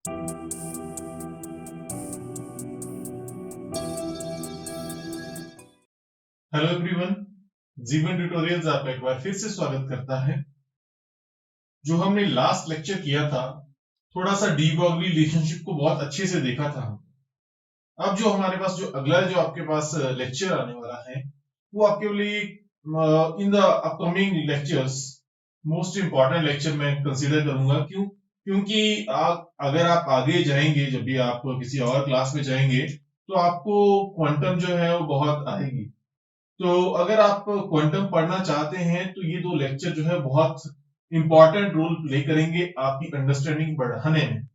Hello everyone, जीवन tutorials आपका एक बार फिर से स्वागत करता है। जो हमने लास्ट लेक्चर किया था, थोड़ा सा डी ब्रॉगली रिलेशनशिप को बहुत अच्छे से देखा था। अब जो हमारे पास जो अगला जो आपके पास लेक्चर आने वाला है, वो आपके लिए in the upcoming lectures most important lecture मैं कंसीडर करूंगा। क्योंकि अगर आप आगे जाएंगे, जब भी आप किसी और क्लास में जाएंगे, तो आपको क्वांटम जो है वो बहुत आएगी। तो अगर आप क्वांटम पढ़ना चाहते हैं तो ये दो लेक्चर जो है बहुत इंपॉर्टेंट रोल प्ले करेंगे आपकी अंडरस्टैंडिंग बढ़ाने में।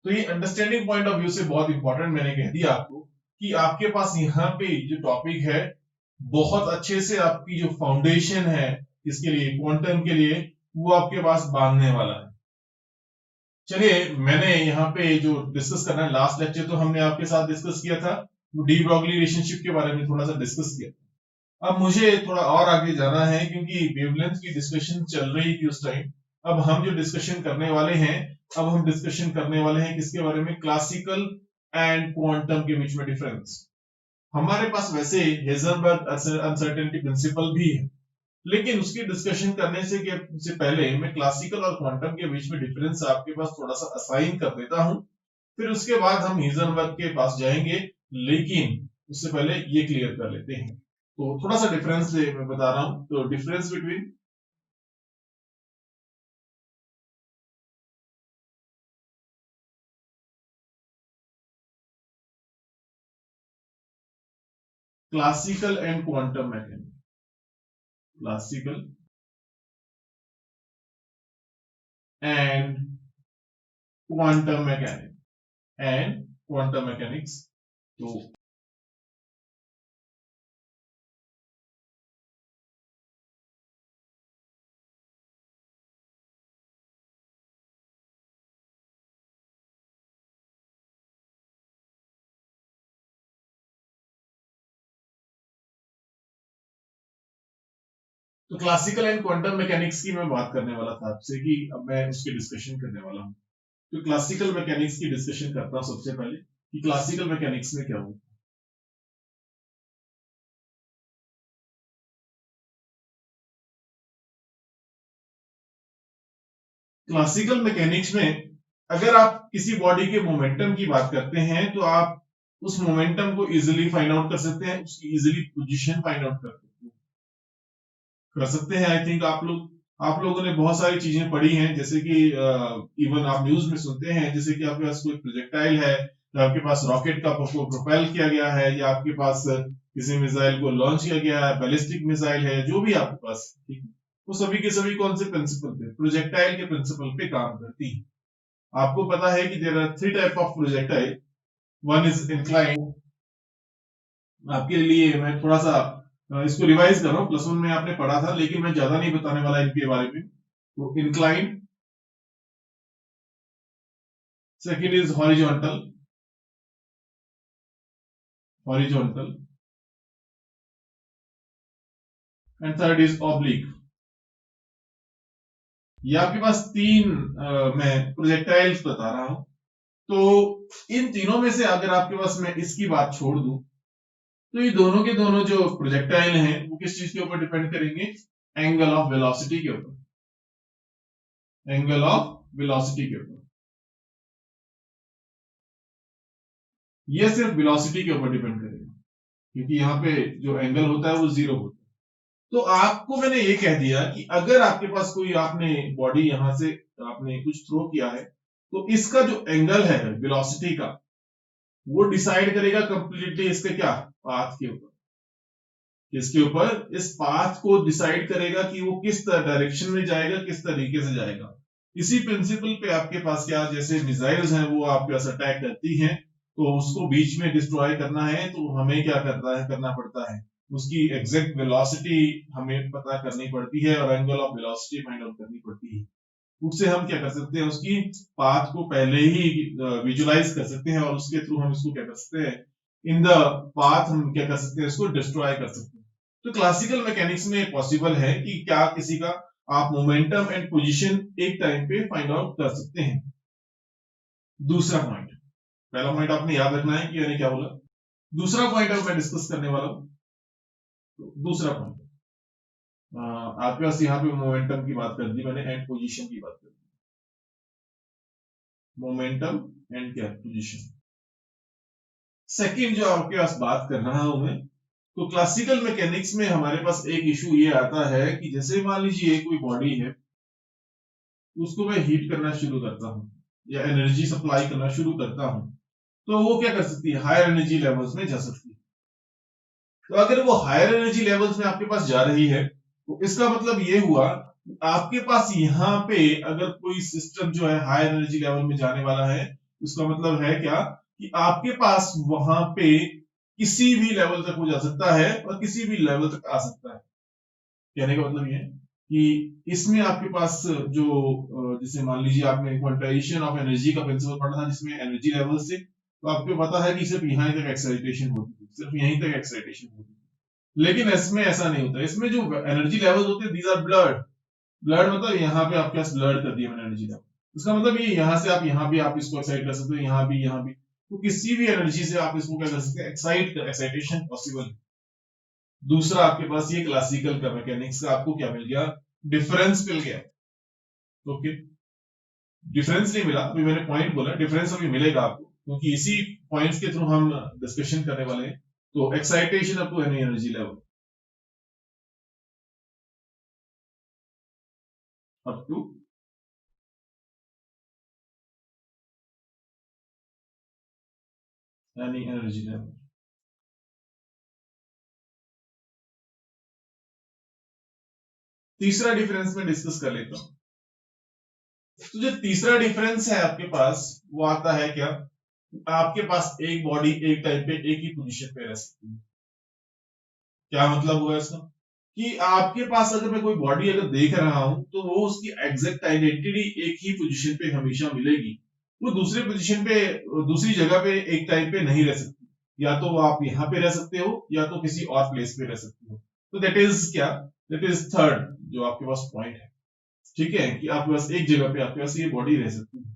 तो ये अंडरस्टैंडिंग पॉइंट ऑफ व्यू से बहुत इंपॉर्टेंट मैंने कह दिया आपको कि आपके पास यहाँ पे जो टॉपिक है, बहुत अच्छे से आपकी जो फाउंडेशन है इसके लिए, क्वांटम के लिए, वो आपके पास बांधने वाला है। चलिए, मैंने यहाँ पे जो डिस्कस करना है, लास्ट लेक्चर तो हमने आपके साथ डिस्कस किया था, डी ब्रॉगली रिलेशनशिप के बारे में थोड़ा सा डिस्कस किया। अब मुझे थोड़ा और आगे जाना है क्योंकि वेवलेंथ की डिस्कशन चल रही थी उस टाइम। अब हम जो डिस्कशन करने वाले हैं, अब हम डिस्कशन करने वाले हैं किसके बारे में? क्लासिकल एंड क्वांटम के बीच में डिफरेंस। हमारे पास वैसे हेजनबर्ग अनसर्टेनिटी प्रिंसिपल भी है, लेकिन उसकी डिस्कशन करने से पहले मैं क्लासिकल और क्वांटम के बीच में डिफरेंस आपके पास थोड़ा सा असाइन कर देता हूं। फिर उसके बाद हम हेजनबर्ग के पास जाएंगे, लेकिन उससे पहले ये क्लियर कर लेते हैं। तो थोड़ा सा डिफरेंस मैं बता रहा हूं। तो difference between classical and quantum mechanics, classical and quantum mechanics. तो क्लासिकल एंड क्वांटम मैकेनिक्स की मैं बात करने वाला था आपसे कि अब मैं उसकी डिस्कशन करने वाला हूं। तो क्लासिकल मैकेनिक्स की डिस्कशन करता हूं सबसे पहले कि क्लासिकल मैकेनिक्स में क्या होता है। क्लासिकल मैकेनिक्स में अगर आप किसी बॉडी के मोमेंटम की बात करते हैं तो आप उस मोमेंटम को इजीली फाइंड आउट कर सकते हैं, उसकी इजीली पोजीशन फाइंड आउट कर सकते हैं। आई थिंक आप लोगों ने बहुत सारी चीजें पढ़ी हैं, जैसे कि इवन आप न्यूज में सुनते हैं, जैसे कि आपके पास कोई प्रोजेक्टाइल है, तो आपके पास रॉकेट का प्रोपेल किया गया है, या आपके पास किसी मिसाइल को लॉन्च किया गया है, बैलिस्टिक मिसाइल है, जो भी आपके पास, ठीक है, वो सभी के सभी कौन से प्रिंसिपल पे? प्रोजेक्टाइल के प्रिंसिपल पे काम करती है। आपको पता है कि there are three type of projectile. One is incline. आपके लिए मैं थोड़ा सा इसको रिवाइज कर रहा हूँ, प्लस वन में आपने पढ़ा था, लेकिन मैं ज्यादा नहीं बताने वाला इनके बारे में। तो incline, second is horizontal, horizontal, and third is oblique. ये आपके पास तीन मैं प्रोजेक्टाइल्स बता रहा हूं। तो इन तीनों में से अगर आपके पास मैं इसकी बात छोड़ दूं, तो ये दोनों के दोनों जो प्रोजेक्टाइल हैं वो किस चीज के ऊपर डिपेंड करेंगे? एंगल ऑफ वेलोसिटी के ऊपर, एंगल ऑफ वेलोसिटी के ऊपर। ये सिर्फ वेलोसिटी के ऊपर डिपेंड करेगा, क्योंकि यहाँ पे जो एंगल होता है वो जीरो होता है। तो आपको मैंने ये कह दिया कि अगर आपके पास कोई, आपने बॉडी यहां से आपने कुछ थ्रो किया है, तो इसका जो एंगल है वेलोसिटी का, वो डिसाइड करेगा कंप्लीटली इसके क्या, पाथ के ऊपर। इसके ऊपर इस पाथ को डिसाइड करेगा कि वो किस डायरेक्शन में जाएगा, किस तरीके से जाएगा। इसी प्रिंसिपल पे आपके पास क्या, जैसे मिसाइल्स हैं वो आपके पास अटैक करती हैं, तो उसको बीच में डिस्ट्रॉय करना है तो हमें क्या करना पड़ता है, उसकी एग्जैक्ट वेलोसिटी हमें पता करनी पड़ती है, और angle of velocity find out करनी पड़ती है। उससे हम क्या कर सकते हैं, उसकी पाथ को पहले ही विजुलाइज कर सकते हैं, और उसके थ्रू हम इसको क्या कर सकते हैं, इन द पाथ हम क्या कर सकते हैं, इसको डिस्ट्रॉय कर सकते हैं। तो क्लासिकल मैकेनिक्स में पॉसिबल है कि क्या किसी का आप मोमेंटम एंड पोजीशन एक टाइम पे फाइंड आउट कर सकते हैं। दूसरा पॉइंट, पहला पॉइंट आपने याद रखना है कि मैंने क्या बोला। दूसरा पॉइंट अब मैं डिस्कस करने वाला हूं। तो दूसरा पॉइंट आपके पास यहाँ पे मोमेंटम की बात कर दी मैंने एंड पोजीशन की बात कर दी। मोमेंटम एंड क्या पोजीशन। सेकंड जो आपके पास बात कर रहा हूं मैं, तो क्लासिकल मैकेनिक्स में हमारे पास एक इशू ये आता है कि जैसे मान लीजिए कोई बॉडी है, उसको मैं हीट करना शुरू करता हूं या एनर्जी सप्लाई करना शुरू करता हूं, तो वो क्या कर सकती है, हायर एनर्जी लेवल्स में जा सकती है। तो अगर वो हायर एनर्जी लेवल्स में आपके पास जा रही है, तो इसका मतलब ये हुआ आपके पास यहाँ पे अगर कोई सिस्टम जो है हायर एनर्जी लेवल में जाने वाला है, उसका मतलब है क्या कि आपके पास वहां पे किसी भी लेवल तक वो जा सकता है और किसी भी लेवल तक आ सकता है। कहने का मतलब ये है कि इसमें आपके पास जो जैसे मान लीजिए आपने क्वांटाइजेशन ऑफ एनर्जी का प्रिंसिपल पढ़ा था जिसमें एनर्जी लेवल से, तो आपको पता है कि सिर्फ यहीं तक एक्साइटेशन होती थी, सिर्फ यहीं तक एक्साइटेशन होती थी। लेकिन इसमें ऐसा नहीं होता, इसमें जो एनर्जी लेवल होते हैं दीज आर ब्लड। ब्लड मतलब यहाँ पे आपके पास ब्लड कर दिया मैंने एनर्जी लेवल, इसका मतलब ये यहाँ से आप यहाँ भी आप इसको एक्साइट कर सकते हो, यहाँ भी, तो किसी भी एनर्जी से आप इसको क्या कर सकते हैं, एक्साइटेशन पॉसिबल है। दूसरा आपके पास ये क्लासिकल का मैकेनिक्स का आपको क्या मिल गया, डिफरेंस मिल गया। ओके, डिफरेंस नहीं मिला, अभी मैंने पॉइंट बोला, डिफरेंस अभी मिलेगा आपको क्योंकि इसी पॉइंट्स के थ्रू हम डिस्कशन करने वाले हैं। तो excitation up to any energy level, up to any energy level. तीसरा डिफरेंस में डिस्कस कर लेता हूं। तो जो तीसरा डिफरेंस है आपके पास वो आता है क्या, आपके पास एक बॉडी एक टाइम पे एक ही पोजीशन पे रह सकती है। क्या मतलब हुआ इसका कि आपके पास अगर मैं कोई बॉडी अगर देख रहा हूं तो वो उसकी एग्जैक्ट आइडेंटिटी एक ही पोजीशन पे हमेशा मिलेगी, वो दूसरे पोजीशन पे दूसरी जगह पे एक टाइम पे नहीं रह सकती। या तो वो आप यहाँ पे रह सकते हो या तो किसी और प्लेस पे रह सकते हो। तो दैट इज क्या, दैट इज थर्ड जो आपके पास पॉइंट है। ठीक है कि आपके पास एक जगह पे आपके पास ये बॉडी रह सकती है।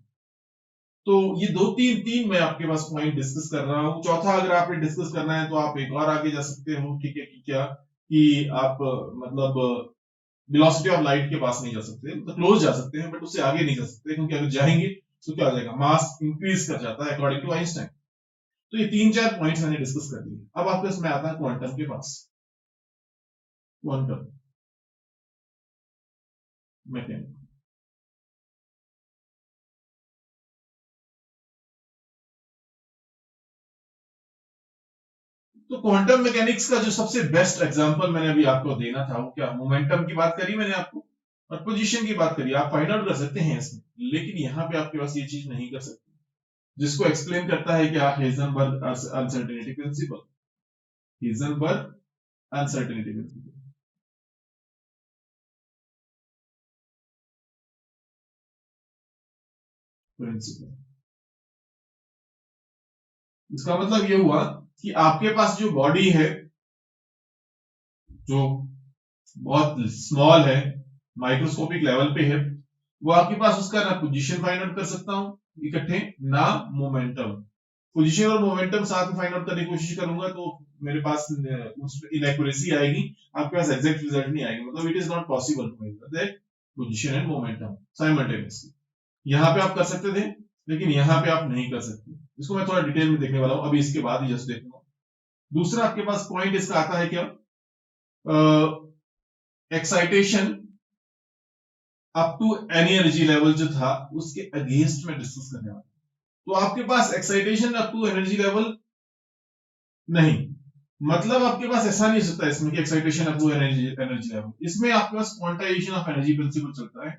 तो ये दो तीन तीन मैं आपके पास पॉइंट डिस्कस कर रहा हूं। चौथा अगर आपने डिस्कस करना है तो आप एक और आगे जा सकते हो। ठीक है कि क्या कि आप मतलब वेलोसिटी ऑफ लाइट के पास नहीं जा सकते, तो क्लोज जा सकते हैं बट उससे आगे नहीं जा सकते, क्योंकि अगर जाएंगे तो क्या हो जाएगा, मास इंक्रीज कर जाता है अकॉर्डिंग टू आइंस्टाइन। तो ये तीन चार पॉइंट्स मैंने डिस्कस कर दिए। अब आपके इसमें आता है क्वांटम के पास, क्वांटम मैकेनिक्स। तो क्वांटम मैकेनिक्स का जो सबसे बेस्ट एग्जांपल मैंने अभी आपको देना था वो क्या, मोमेंटम की बात करी मैंने आपको और पोजीशन की बात करी। आप फाइंड आउट कर सकते हैं इसमें, लेकिन यहाँ पे आपके पास ये चीज नहीं कर सकते, जिसको एक्सप्लेन करता है क्या, Heisenberg uncertainty principle. Heisenberg uncertainty principle. इसका मतलब ये हुआ कि आपके पास जो बॉडी है जो बहुत स्मॉल है, माइक्रोस्कोपिक लेवल पे है, वो आपके पास उसका ना पोजीशन फाइंड आउट कर सकता हूं इकट्ठे, ना मोमेंटम। पोजीशन और मोमेंटम साथ में फाइंड आउट करने की कोशिश करूंगा तो मेरे पास इनएक्यूरेसी आएगी, आपके पास एग्जैक्ट रिजल्ट नहीं आएगी। मतलब it is not possible to measure that position and momentum simultaneously. यहाँ पे आप कर सकते थे लेकिन यहाँ पे आप नहीं कर सकते। इसको मैं थोड़ा डिटेल में देखने वाला हूँ अभी, इसके बाद ही जस्ट देखूंगा। दूसरा आपके पास पॉइंट इसका आता है क्या, excitation up to any energy level जो था उसके अगेंस्ट में डिस्कस करने वाला। तो आपके पास excitation up to energy level नहीं, मतलब आपके पास ऐसा नहीं हो सकता इसमें कि excitation up to energy level, इसमें आपके पास क्वांटाइजेशन ऑफ एनर्जी प्रिंसिपल चलता है,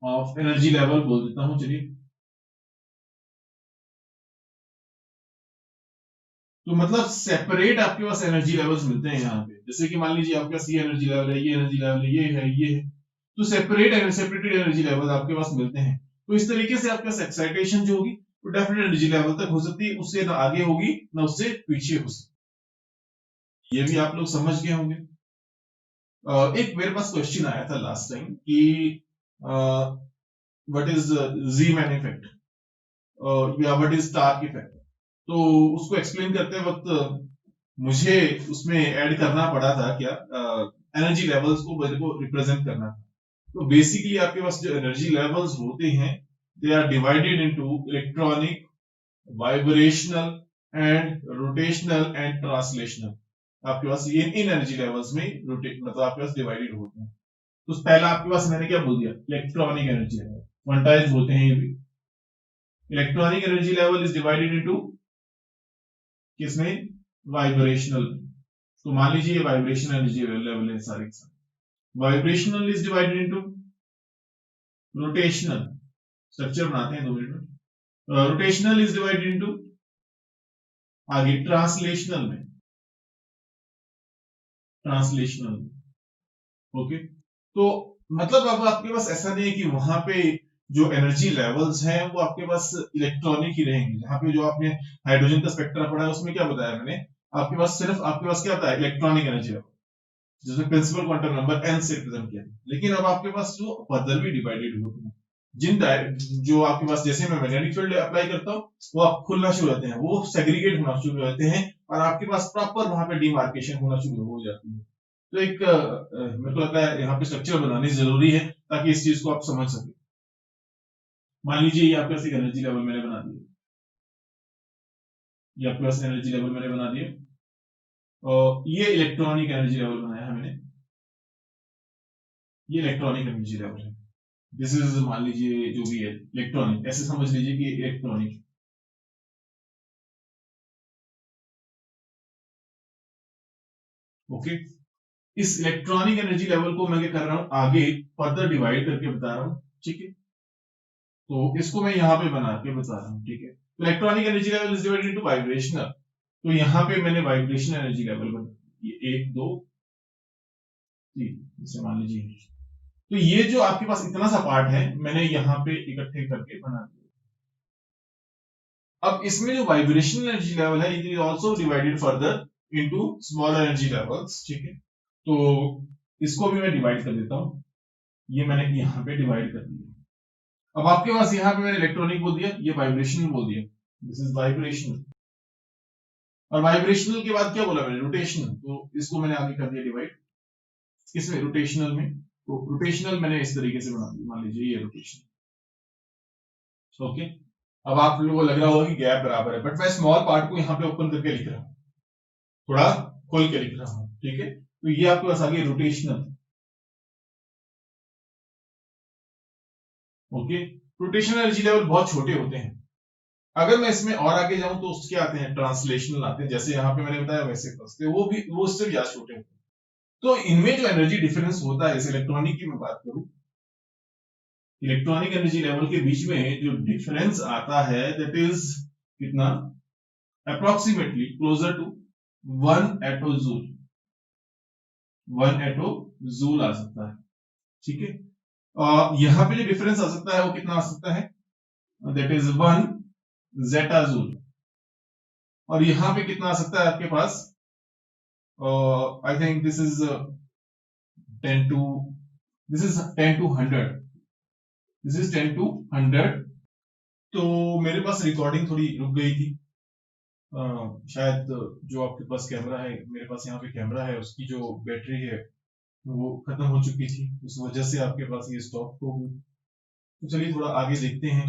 ऑफ एनर्जी लेवल बोल देता हूं चलिए। तो मतलब सेपरेट आपके पास एनर्जी लेवल्स मिलते हैं यहाँ पे। जैसे कि मान लीजिए आपके पास ये एनर्जी लेवल है, ये एनर्जी लेवल है, ये है, तो सेपरेटेड एनर्जी लेवल आपके पास मिलते हैं। तो इस तरीके से आपके पास एक्साइटेशन जो होगी वो डेफिनेट एनर्जी लेवल तक हो सकती है, उससे ना आगे होगी ना उससे पीछे हो सकती। ये भी आप लोग समझ गए होंगे। एक मेरे पास क्वेश्चन आया था लास्ट टाइम कि व्हाट इज जीमैन इफेक्ट या व्हाट इज स्टार्क इफेक्ट। तो उसको एक्सप्लेन करते वक्त मुझे उसमें ऐड करना पड़ा था क्या, एनर्जी लेवल्स को मेरे को रिप्रेजेंट करना था। तो बेसिकली आपके पास जो एनर्जी लेवल्स होते हैं they are divided into electronic, vibrational and rotational and translational. आपके पास ये इन एनर्जी लेवल्स में रोटेट मतलब आपके पास डिवाइडेड होते हैं। तो पहला आपके पास मैंने क्या बोल दिया, इलेक्ट्रॉनिक एनर्जी लेवल, क्वांटाइज होते हैं ये भी। Electronic energy level is divided into किसमें, वाइब्रेशनल। तो मान लीजिए ये वाइब्रेशनल एनर्जी लेवल है सारे के सारे। Vibrational is divided into rotational, structure बनाते हैं 2 मिनट में। रोटेशनल इज डिवाइडेड इनटू आगे ट्रांसलेशनल में, ट्रांसलेशनल। ओके, तो मतलब अब आपके पास ऐसा नहीं है कि वहां पे जो एनर्जी लेवल्स हैं वो आपके पास इलेक्ट्रॉनिक ही रहेंगे। जहां पे जो आपने हाइड्रोजन का स्पेक्ट्रा पढ़ा है उसमें क्या बताया मैंने, आपके पास सिर्फ आपके पास क्या बताया, इलेक्ट्रॉनिक एनर्जी लेवल, जिसमें प्रिंसिपल क्वांटम नंबर n से रिप्रेजेंट किया। लेकिन अब आपके पास जो फर्दर भी डिवाइडेड होते हैं, जो आपके पास, जैसे मैं मैग्नेटिक फील्ड अप्लाई करता हूँ वो आप खुलना शुरू होते हैं, वो सेग्रीगेट होना शुरू होते हैं और आपके पास प्रॉपर वहां पे डिमार्केशन होना शुरू हो जाती है। तो एक मेरे को लगता है यहाँ पे स्ट्रक्चर बनानी जरूरी है ताकि इस चीज को आप समझ सके। मान लीजिए ये आपके पास एक एनर्जी लेवल मैंने बना दिया, ये आपके पास एनर्जी लेवल मैंने बना दिया और ये इलेक्ट्रॉनिक एनर्जी लेवल बनाया है मैंने, ये इलेक्ट्रॉनिक एनर्जी लेवल है। दिस इज, मान लीजिए जो भी है इलेक्ट्रॉनिक, ऐसे समझ लीजिए कि इलेक्ट्रॉनिक। ओके, इस इलेक्ट्रॉनिक एनर्जी लेवल को मैं क्या कर रहा हूं, आगे फर्दर डिवाइड करके बता रहा हूं, ठीक है। तो इसको मैं यहाँ पे बना के बता रहा हूँ, ठीक है। Electronic energy level is divided into vibrational. तो यहाँ पे मैंने वाइब्रेशनल एनर्जी लेवल बना, ये 1 2 3 इसे मान लीजिए। तो ये जो आपके पास इतना सा पार्ट है मैंने यहाँ पे इकट्ठे करके बना दिया। अब इसमें जो वाइब्रेशनल एनर्जी लेवल है it is also divided further into smaller energy levels, ठीक है। तो इसको भी मैं डिवाइड कर देता हूं, ये मैंने यहाँ पे डिवाइड कर दिया। अब आपके पास यहाँ पे मैंने इलेक्ट्रॉनिक बोल दिया, ये वाइब्रेशनल बोल दिया, दिस इज वाइब्रेशनल। और वाइब्रेशनल के बाद क्या बोला मैंने, रोटेशनल। तो इसको मैंने आगे कर दिया डिवाइड, किसमें, रोटेशनल में। तो रोटेशनल मैंने इस तरीके से बना दिया, मान लीजिए ये रोटेशन। ओके, अब आप लोगों को लग रहा होगा कि गैप बराबर है, बट मैं स्मॉल पार्ट को यहाँ पे ओपन करके लिख रहा हूँ, थोड़ा खोल के लिख रहा हूँ, ठीक है। तो ये आपके पास आ गया rotational. Okay, rotational energy level बहुत छोटे होते हैं। अगर मैं इसमें और आगे जाऊं तो उसके आते हैं ट्रांसलेशनल आते हैं, जैसे यहाँ पे मैंने बताया वैसे फंसते, वो उससे भी ज्यादा छोटे होते हैं। तो इनमें जो एनर्जी डिफरेंस होता है, जैसे इलेक्ट्रॉनिक की मैं बात करूं, इलेक्ट्रॉनिक एनर्जी लेवल के बीच में जो डिफरेंस आता है दैट इज कितना, approximately closer to 1 atto joule, 1 atto joule आ सकता है, ठीक है। यहां पे जो डिफरेंस आ सकता है वो कितना आ सकता है, दैट इज 1 जेटा जूल। और यहां पे कितना आ सकता है आपके पास, I think this is 10 to 100, this is 10 to 100। तो मेरे पास रिकॉर्डिंग थोड़ी रुक गई थी, शायद जो आपके पास कैमरा है, मेरे पास यहाँ पे कैमरा है, उसकी जो बैटरी है वो खत्म हो चुकी थी, उस वजह से आपके पास ये स्टॉप हो गई। तो चलिए थोड़ा आगे देखते हैं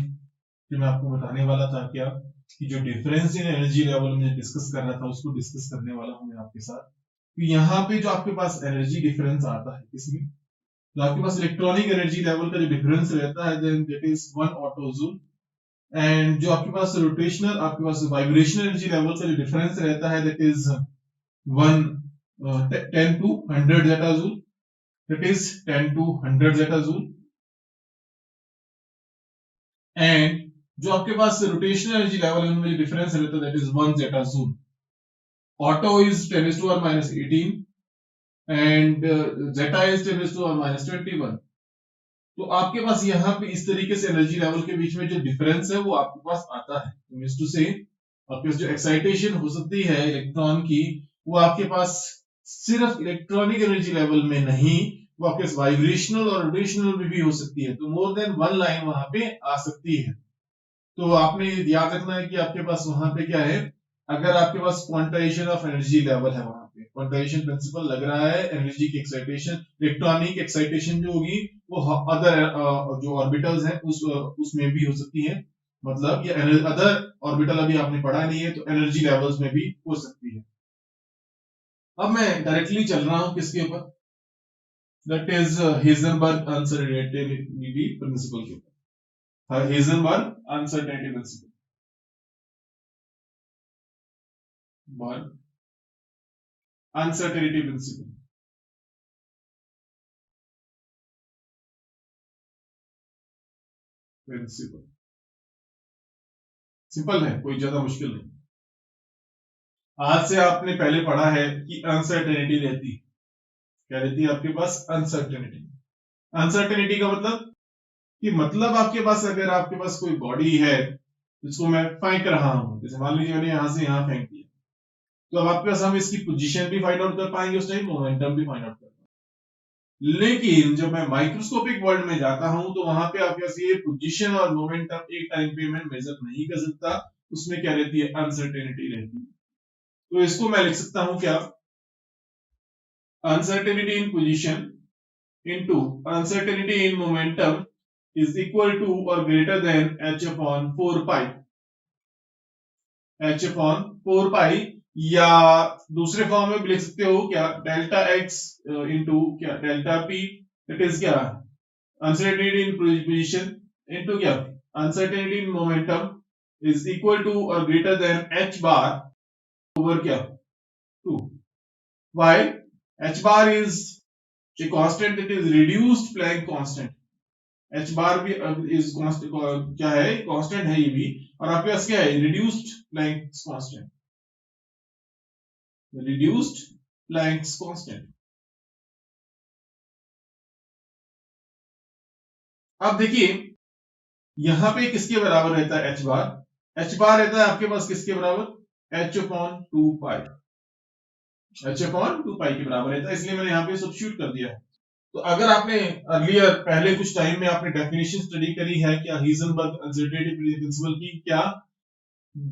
कि मैं आपको बताने वाला था क्या, कि जो डिफरेंस इन एनर्जी लेवल में डिस्कस कर रहा था उसको डिस्कस करने वाला हूं मैं आपके साथ। तो यहाँ पे जो आपके पास एनर्जी डिफरेंस आता है इसमें, तो आपके पास इलेक्ट्रॉनिक एनर्जी लेवल का जो डिफरेंस रहता है then that is 1 atto joule. And जो आपके पास रोटेशनल, आपके पास वाइब्रेशनल एनर्जी लेवल का जो डिफरेंस रहता है that is 10 to 100 zetta joule, that is 10 to 100 zetta joule. And जो आपके पास रोटेशनल एनर्जी लेवल है उनमें डिफरेंस रहता है that is 1 zetta joule. Atto is 10⁻18 and zetta is 10⁻21। तो आपके पास यहाँ पे इस तरीके से एनर्जी लेवल के बीच में जो डिफरेंस है वो आपके पास आता है। तो मींस टू से आपके पास जो एक्साइटेशन हो सकती है इलेक्ट्रॉन की, वो आपके पास सिर्फ इलेक्ट्रॉनिक एनर्जी लेवल में नहीं वो आपके वाइब्रेशनल और रोटेशनल भी हो सकती है, तो मोर देन वन लाइन वहां पे आ सकती है। तो आपने याद रखना है कि आपके पास वहां पे क्या है, अगर आपके पास क्वांटाइजेशन ऑफ एनर्जी लेवल है, वहां पे क्वांटाइजेशन प्रिंसिपल लग रहा है, एनर्जी की एक्साइटेशन, इलेक्ट्रॉनिक एक्साइटेशन जो होगी वो अदर जो ऑर्बिटल्स हैं उसमें भी हो सकती है, मतलब ये अदर ऑर्बिटल अभी आपने पढ़ा नहीं है तो एनर्जी लेवल्स में भी हो सकती है। अब मैं डायरेक्टली चल रहा हूं किसके ऊपर, that is Heisenberg uncertainty principle के ऊपर। हेजनबर्ग अनसर्टेनिटी प्रिंसिपल, बर्ग अनसर्टेनिटी प्रिंसिपल। प्रिंसिपल सिंपल है, कोई ज्यादा मुश्किल नहीं। आज से आपने पहले पढ़ा है कि अनसर्टेनिटी रहती, क्या रहती है आपके पास, अनसर्टेनिटी। अनसर्टेनिटी का मतलब कि मतलब आपके पास अगर आपके पास कोई बॉडी है जिसको मैं फेंक रहा हूं, जैसे मान लीजिए मैंने यहां से यहां फेंक दिया, तो अब आपके पास हम इसकी पोजीशन भी फाइंड आउट कर पाएंगे, उस टाइम मोमेंटम भी फाइंड आउट कर पाएंगे। लेकिन जब मैं माइक्रोस्कोपिक वर्ल्ड में जाता हूं तो वहां पे आपके पास ये पोजीशन और मोमेंटम एक टाइम पे मैं मेजर नहीं कर सकता, उसमें क्या रहती है, अनसर्टेनिटी रहती है। तो इसको मैं लिख सकता हूं क्या, uncertainty in position into uncertainty in momentum is equal to or greater than h upon 4 pi, h upon 4 pi, या दूसरे फॉर्म में भी लिख सकते हो क्या, डेल्टा x इंटू क्या, डेल्टा p, इट इज क्या, uncertainty in position into क्या, uncertainty in momentum is equal to or greater than h bar over क्या, 2, while h bar is a constant, it is reduced Planck constant, h bar भी is constant, क्या है, constant है ये भी, और आपके पास क्या है, reduced Planck's constant, reduced Planck's constant। अब देखिए यहां पे किसके बराबर रहता है h bar, h bar रहता है आपके पास किसके बराबर, h upon 2 pi, h upon 2 pi के बराबर रहता है, इसलिए मैंने यहाँ पे सब्स्टिट्यूट कर दिया है। तो अगर आपने अर्लियर पहले कुछ टाइम में आपने डेफिनेशन स्टडी करी है क्या, हीजनबर्ग अनसर्टेनिटी प्रिंसिपल की, क्या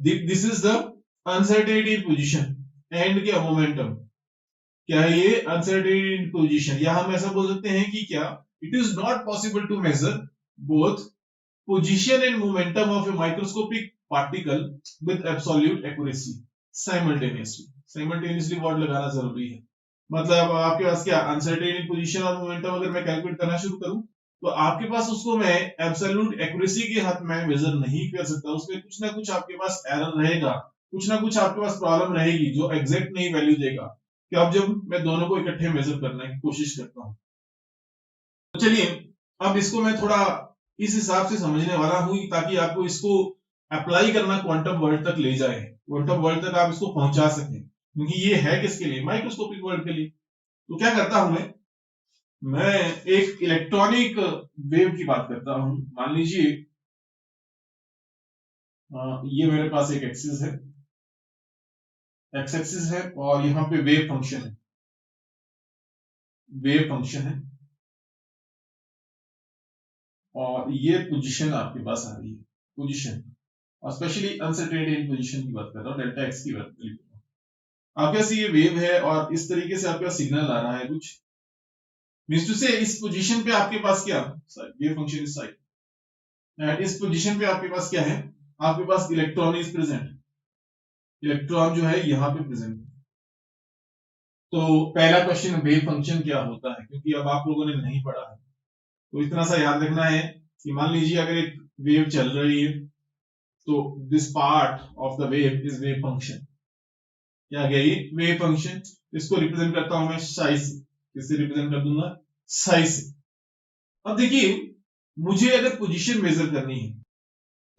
this is the uncertainty in position and क्या मोमेंटम, क्या है ये अनसर्टेनिटी इन पोजीशन, या हम ऐसा बोल सकते हैं कि क्या, it is not possible to measure both position and momentum of a microscopic particle with absolute accuracy simultaneously. Simultaneously word लगाना जरूरी है, मतलब आपके पास क्या, अनसर्टेन पोजीशन और मोमेंटम अगर मैं कैलकुलेट करना शुरू करूं तो आपके पास उसको मैं एब्सोल्यूट एक्यूरेसी के हाथ में मेजर नहीं कर सकता, उसमें कुछ ना कुछ आपके पास एरर रहेगा, कुछ ना कुछ आपके पास प्रॉब्लम रहेगी जो एग्जैक्ट नहीं वैल्यू देगा, कि अब जब मैं दोनों को इकट्ठे मेजर करने की कोशिश करता हूं। तो चलिए अब इसको मैं थोड़ा इस हिसाब से समझने वाला हूं ताकि आपको इसको अप्लाई करना क्वांटम वर्ल्ड तक ले जाए, क्वांटम वर्ल्ड तक आप इसको पहुंचा सकें, क्योंकि ये है किसके लिए, माइक्रोस्कोपिक वर्ल्ड के लिए। तो क्या करता हूं मैं एक इलेक्ट्रॉनिक वेव की बात करता हूं, मान लीजिए ये मेरे पास एक एक्सिस है, एक्स एक्सिस है, और यहां पे वेव फंक्शन है, वेव फंक्शन है, और ये पोजीशन आपके पास आ रही है, पोजीशन, और स्पेशली अनसर्टेनिटी इन पोजीशन की बात कर रहा हूं, डेल्टा एक्स की बात कर रहा हूं। आपके पास ये वेव है और इस तरीके से आपका सिग्नल आ रहा है कुछ, मींस टू से इस पोजीशन पे आपके पास क्या, वेव फंक्शन इस साइड, एंड इस पोजीशन पे आपके पास क्या है, आपके पास इलेक्ट्रॉन इज प्रेजेंट, इलेक्ट्रॉन जो है यहां पे प्रेजेंट है। तो पहला क्वेश्चन वेव फंक्शन क्या होता है, क्योंकि अब आप लोगों ने नहीं पढ़ा है, तो इतना सा याद रखना है कि मान लीजिए अगर एक वेव चल रही है तो this part of the wave is wave function, क्या गया ये, वेव फंक्शन, इसको रिप्रेजेंट करता हूं मैं साई से, किससे रिप्रेजेंट कर दूंगा, साई से। अब देखिए मुझे अगर पोजीशन मेजर करनी है,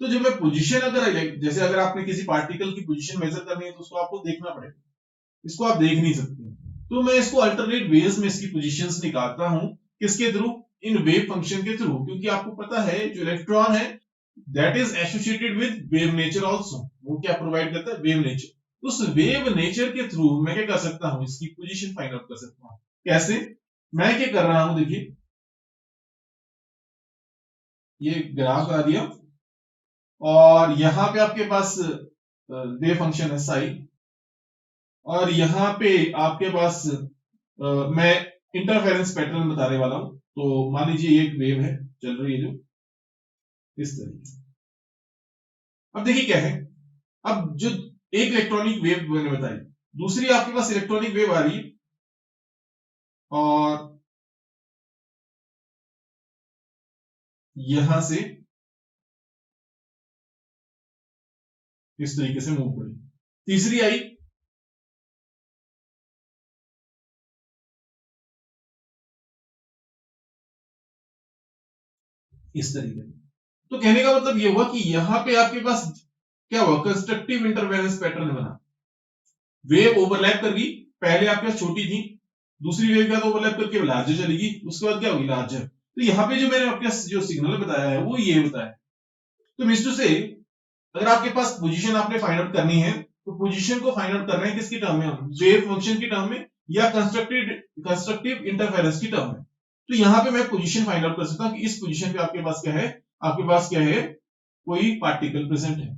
तो जब मैं पोजीशन अगर जैसे अगर आपने किसी पार्टिकल की पोजीशन मेजर करनी है तो उसको आपको देखना पड़ेगा, इसको आप देख नहीं सकते, तो मैं इसको अल्टरनेट वेज में इसकी पोजीशंस निकालता हूं, किसके थ्रू, इन वेव फंक्शन के थ्रू, क्योंकि आपको पता है जो इलेक्ट्रॉन है that is associated with wave nature also, वो क्या प्रोवाइड करता है, वेव नेचर, उस वेव नेचर के थ्रू मैं क्या कर सकता हूं, इसकी पोजीशन फाइंड आउट कर सकता हूं, कैसे, मैं क्या कर रहा हूं, देखिए ये ग्राफ आ दिया और यहां पे आपके पास वेव फंक्शन है साई, और यहां पे आपके पास मैं इंटरफेरेंस पैटर्न बताने वाला हूं। तो मान लीजिए ये एक वेव है चल रही है जो इस तरीके से। अब देखिए क्या है, अब जो एक इलेक्ट्रॉनिक वेव मैंने बताई, दूसरी आपके पास इलेक्ट्रॉनिक वेव आ रही है और यहां से इस तरीके से मूव करी, तीसरी आई इस तरीके से। तो कहने का मतलब ये हुआ कि यहां पे आपके पास क्या हुआ, कंस्ट्रक्टिव इंटरफेरेंस पैटर्न बना। वेव ओवरलैप कर गई, पहले आपके पास छोटी थी, दूसरी वेव के बाद ओवरलैप करके लार्जर चलेगी, उसके बाद क्या होगी लार्जर। तो यहाँ पे जो मैंने आपके जो सिग्नल बताया है वो ये बताया। तो मिस्टर से अगर आपके पास पोजीशन आपने फाइंड आउट करनी है, तो पोजीशन को फाइंड आउट कर रहे हैं किसकी टर्म में, हम वेव फंक्शन की टर्म में या कंस्ट्रक्टिव इंटरफेरेंस की टर्म में। तो यहाँ पे मैं पोजीशन फाइंड आउट कर सकता हूँ कि इस पोजीशन पे आपके पास क्या है, आपके पास क्या है, कोई पार्टिकल प्रेजेंट है।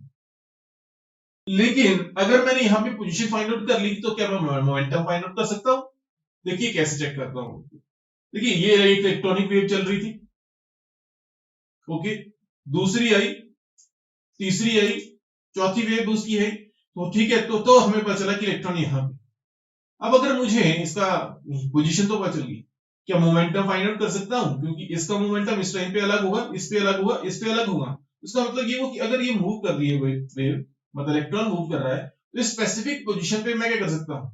लेकिन अगर मैंने यहाँ पे पोजीशन फाइंड आउट कर ली तो क्या मैं मोमेंटम फाइंड आउट कर सकता हूँ? देखिए कैसे चेक करता हूँ। देखिए ये एक इलेक्ट्रॉनिक वेव चल रही थी, ओके, दूसरी आई, तीसरी आई, चौथी वेव उसकी है, तो ठीक है। तो हमें पता चला कि इलेक्ट्रॉन यहां पे। अब अगर मुझे इसका पोजीशन तो पता चल गई, क्या मोमेंटम फाइंड आउट कर सकता हूं? क्योंकि इसका मोमेंटम इस टाइम पे अलग होगा, इस पे अलग होगा, इस पे अलग होगा। इसका मतलब ये हो कि अगर ये मूव कर रही है वेव, मतलब इलेक्ट्रॉन मूव कर रहा है, तो इस स्पेसिफिक पोजीशन पे मैं क्या कर सकता हूं,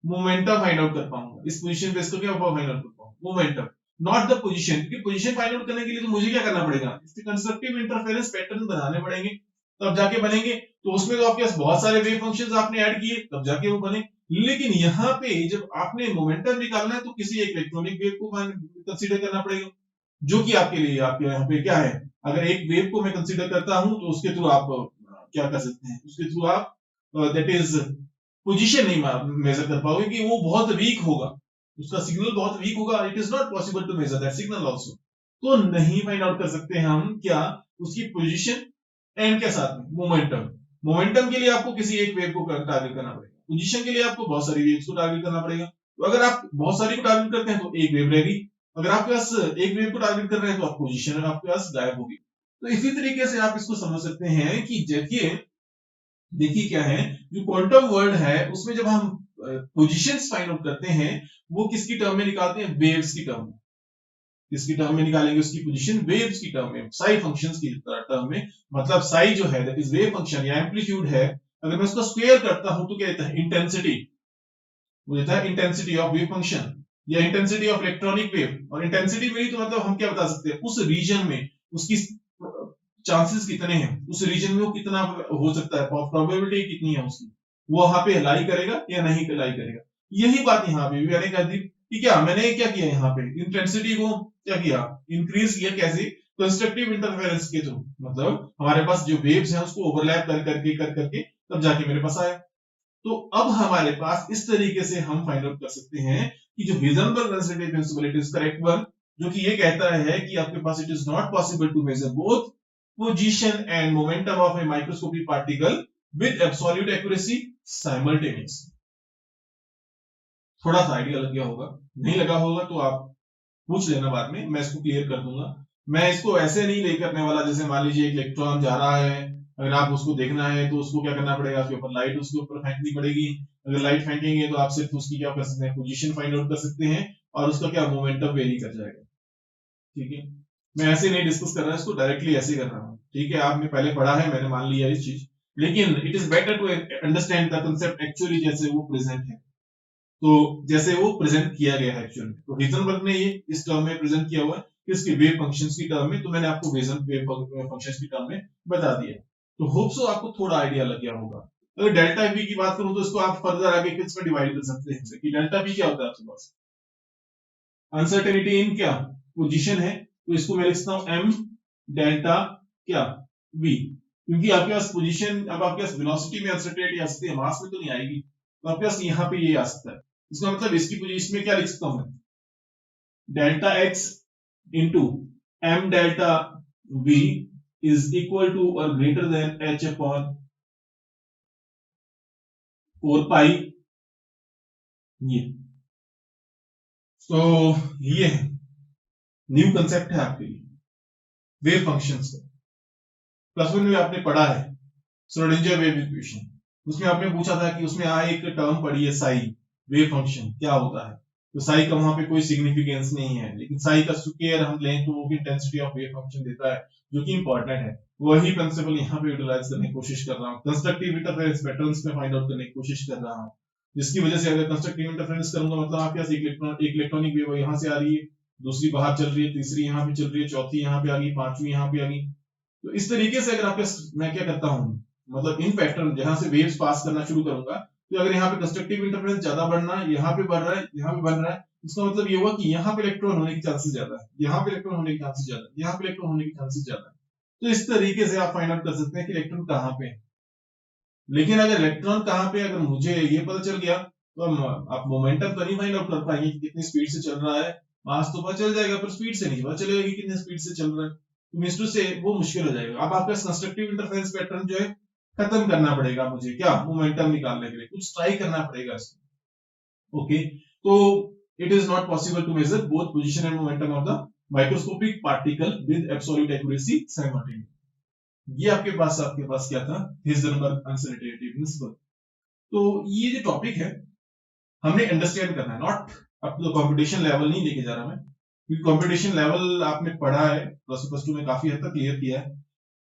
मोमेंटम फाइंड आउट कर पाऊंगा। इस पोजीशन पे इसको क्या फाइंड आउट कर पाऊंगा, मोमेंटम, नॉट द पोजीशन। क्योंकि पोजीशन फाइंड आउट करने के लिए तो मुझे क्या करना पड़ेगा, इसके कंस्ट्रक्टिव इंटरफेरेंस पैटर्न बनाने पड़ेंगे, तब जाके बनेंगे। तो उसमें तो आपके पास बहुत सारे वेव फंक्शंस आपने ऐड किए तब जाके वो बने। लेकिन यहाँ पे जब आपने मोमेंटम निकालना है तो किसी एक इलेक्ट्रॉनिक वेव को कंसीडर करना पड़ेगा, जो कि आपके लिए आपके यहाँ पे क्या है, अगर एक वेव को मैं कंसीडर करता हूं तो उसके थ्रू आप क्या कर सकते हैं, उसके थ्रू आप दैट इज पोजीशन नहीं मेजर कर पाओगे कि वो बहुत वीक होगा, उसका सिग्नल बहुत वीक होगा, it is not possible to measure that signal also. तो नहीं फाइंड आउट कर सकते हम क्या, उसकी पोजीशन एंड के साथ में मोमेंटम। मोमेंटम के लिए आपको किसी एक वेव को टारगेट करना पड़ेगा, पोजीशन के लिए आपको बहुत सारी वेव्स को टारगेट करना पड़ेगा। तो अगर आप बहुत सारी को टारगेट करते हैं तो एक वेव रहेगी, अगर आपके पास एक वेव को टारगेट कर रहे हैं तो आप पोजीशन आपके पास गायब होगी। तो इसी तरीके से आप इसको समझ सकते हैं कि देखिए देखिए क्या है, जो क्वांटम वर्ल्ड है उसमें जब हम पोजीशंस फाइंड आउट करते हैं, वो किसकी टर्म में निकालते हैं, वेव्स की टर्म में। किसकी टर्म में निकालेंगे उसकी पोजीशन, वेव्स की टर्म में, साई फंक्शंस की टर्म में। मतलब साई जो है दैट इज वेव फंक्शन या एम्पलीट्यूड है, अगर मैं उसका स्क्वायर करता हूं तो क्या देता है, इंटेंसिटी। वो देता है इंटेंसिटी ऑफ वेव फंक्शन या इंटेंसिटी ऑफ इलेक्ट्रॉनिक वेव। और इंटेंसिटी में ही तो मतलब हम क्या बता सकते हैं, उस रीजन में उसकी चांसेस कितने हैं, उस रीजन में वो कितना हो सकता है, प्रोबेबिलिटी कितनी है उसकी, वो वहां पे लाई करेगा या नहीं लाई करेगा। यही बात यहाँ पे भी मैंने कर दी कि क्या मैंने क्या किया, यहाँ पे इंटेंसिटी को क्या किया, इंक्रीज किया, कैसे, कंस्ट्रक्टिव इंटरफेरेंस के थ्रू। मतलब हमारे पास जो वेव्स हैं उसको ओवरलैप कर करके तब जाके मेरे पास आया। तो अब हमारे पास इस तरीके से हम फाइंड आउट कर सकते हैं कि जो heisenberg uncertainty principle it is correct one, जो कि ये कहता है कि आपके पास it is not possible to measure both position and momentum of a microscopic particle with absolute accuracy simultaneously। थोड़ा सा आइडिया लग गया होगा, नहीं लगा होगा तो आप पूछ लेना बाद में, मैं इसको क्लियर कर दूंगा। मैं इसको ऐसे नहीं ले करने वाला जैसे मान लीजिए एक इलेक्ट्रॉन जा रहा है, अगर आप उसको देखना है तो उसको क्या करना पड़ेगा, उसके ऊपर लाइट उसके ऊपर फेंकनी पड़ेगी। अगर लाइट फेंकेंगे तो आप सिर्फ उसकी क्या कर सकते हैं, पोजीशन फाइंड आउट कर सकते हैं और उसका क्या मोमेंटम वेरी कर जाएगा। ठीक है, मैं ऐसे नहीं डिस्कस कर रहा इसको, डायरेक्टली ऐसे कर रहा हूँ। ठीक है, आपने पहले पढ़ा है, मैंने मान लिया इस चीज, लेकिन it is better to understand the concept actually जैसे वो प्रेजेंट है, तो जैसे वो प्रेजेंट किया गया है एक्चुअली। तो heisenberg ने ये इस टर्म में प्रेजेंट किया हुआ है, किसके, वेव फंक्शंस की टर्म में। तो मैंने आपको वेव फंक्शंस की टर्म में बता दिया। तो होप सो आपको थोड़ा आइडिया लग गया होगा। अगर डेल्टा वी की बात करूं तो इसको आप फर्दर आगे किसमें डिवाइड कर सकते हैं कि डेल्टा वी क्या होता है आपके पास, अनसर्टेनिटी इन क्या, पोजीशन है, तो इसको मैं लिखता हूं m डेल्टा क्या v, क्योंकि आपके पास पोजीशन, अब आपके पास वेलोसिटी में अनसर्टेनिटी आ सकती है, मास में तो नहीं आएगी, तो आपके पास यहाँ पे ये आ सकता है। इसका मतलब इसकी पोजीशन में क्या लिख सकता हूं मैं, delta X into M delta V is equal to और greater than H upon 4 pi ये। तो ये न्यू कंसेप्ट है आपके लिए वेव फंक्शंस का। प्लस वन में आपने पढ़ा है श्रोडिंगर वेव इक्वेशन, उसमें आपने पूछा था कि उसमें एक टर्म पड़ी है साई, वेव फंक्शन क्या होता है। तो साई का वहां पे कोई सिग्निफिकेंस नहीं है, लेकिन साई का स्क्वायर हम लें तो वो इंटेंसिटी ऑफ वेव फंक्शन देता है, जो कि इंपॉर्टेंट है। वही प्रिंसिपल यहाँ पे यूटिलाइज करने की कोशिश कर रहा हूँ, कंस्ट्रक्टिव इंटरफेरेंस पैटर्न्स में फाइंड आउट करने की कोशिश कर रहा हूँ, जिसकी वजह से अगर कंस्ट्रक्टिव इंटरफेरेंस करूंगा मतलब आपके पास एक इलेक्ट्रॉनिक वेव यहाँ से आ रही है, दूसरी बाहर चल रही है, तीसरी यहाँ पे चल रही है, चौथी यहाँ पे आ गई, पांचवी यहाँ पे आ गई। तो इस तरीके से अगर आपके मैं क्या करता हूँ, मतलब इन पैटर्न जहां से वेव्स पास करना शुरू करूंगा, तो अगर यहाँ पे कंस्ट्रक्टिव इंटरफेरेंस ज्यादा बढ़ना है, यहाँ पे बढ़ रहा है, यहाँ पे बढ़ रहा है, इसका मतलब ये हुआ कि यहाँ पे इलेक्ट्रॉन होने के चांसेस ज्यादा है, यहाँ पे इलेक्ट्रॉन होने के चांसेस ज्यादा है, यहाँ पे इलेक्ट्रॉन होने के चांसेस ज्यादा है। तो इस तरीके से आप फाइंड आउट कर सकते हैं कि इलेक्ट्रॉन कहाँ पे है। लेकिन अगर इलेक्ट्रॉन कहाँ पे, अगर मुझे ये पता चल गया तो आप मोमेंटम तो नहीं फाइंड आउट कर पाएंगे कि कितनी स्पीड से चल रहा है, मास तो पता चल जाएगा पर स्पीड से नहीं पता चलेगा कि कितनी स्पीड से चल रहा है, तो मिस्टर से वो मुश्किल हो जाएगा। अब आपका कंस्ट्रक्टिव इंटरफेरेंस पैटर्न जो है खत्म करना पड़ेगा मुझे, क्या मोमेंटम निकालने के लिए कुछ ट्राई करना पड़ेगा इसमें। ओके, तो it is not possible to measure both position and momentum of the microscopic particle with absolute accuracy simultaneously. ये आपके पास क्या था, हिल्सडॉर्फ अनसर्टेनिटी प्रिंसिपल। तो ये जो टॉपिक है हमने अंडरस्टैंड करना है, not up to the competition level नहीं लेके जा रहा मैं, क्योंकि कंपटीशन लेवल आपने पढ़ा है प्लस टू में काफी हद तक क्लियर किया है,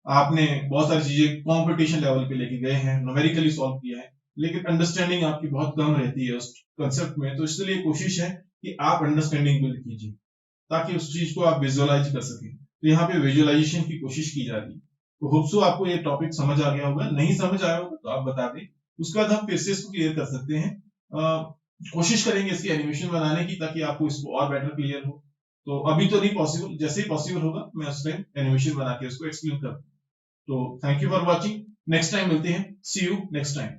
आपने बहुत सारी चीजें कंपटीशन लेवल पे लेके गए हैं, न्यूमेरिकली सॉल्व किया है, लेकिन अंडरस्टैंडिंग आपकी बहुत कम रहती है उस कंसेप्ट में। तो इसलिए कोशिश है कि आप अंडरस्टैंडिंग बिल्ड कीजिए ताकि उस चीज को आप विजुअलाइज कर सकें। तो यहाँ पे विजुअलाइजेशन की कोशिश की जा रही है। तो होप सो आपको ये टॉपिक समझ आ गया होगा, नहीं समझ आया होगा तो आप बता दें, उसके बाद हम फिर से इसको क्लियर कर सकते हैं। कोशिश करेंगे इसकी एनिमेशन बनाने की ताकि आपको इसको और बेटर क्लियर हो। तो अभी तो नहीं पॉसिबल, जैसे ही पॉसिबल होगा मैं उस टाइम एनिमेशन बना के इसको एक्सप्लेन कर दूं। तो thank you for watching, next time मिलते हैं, सी यू नेक्स्ट टाइम।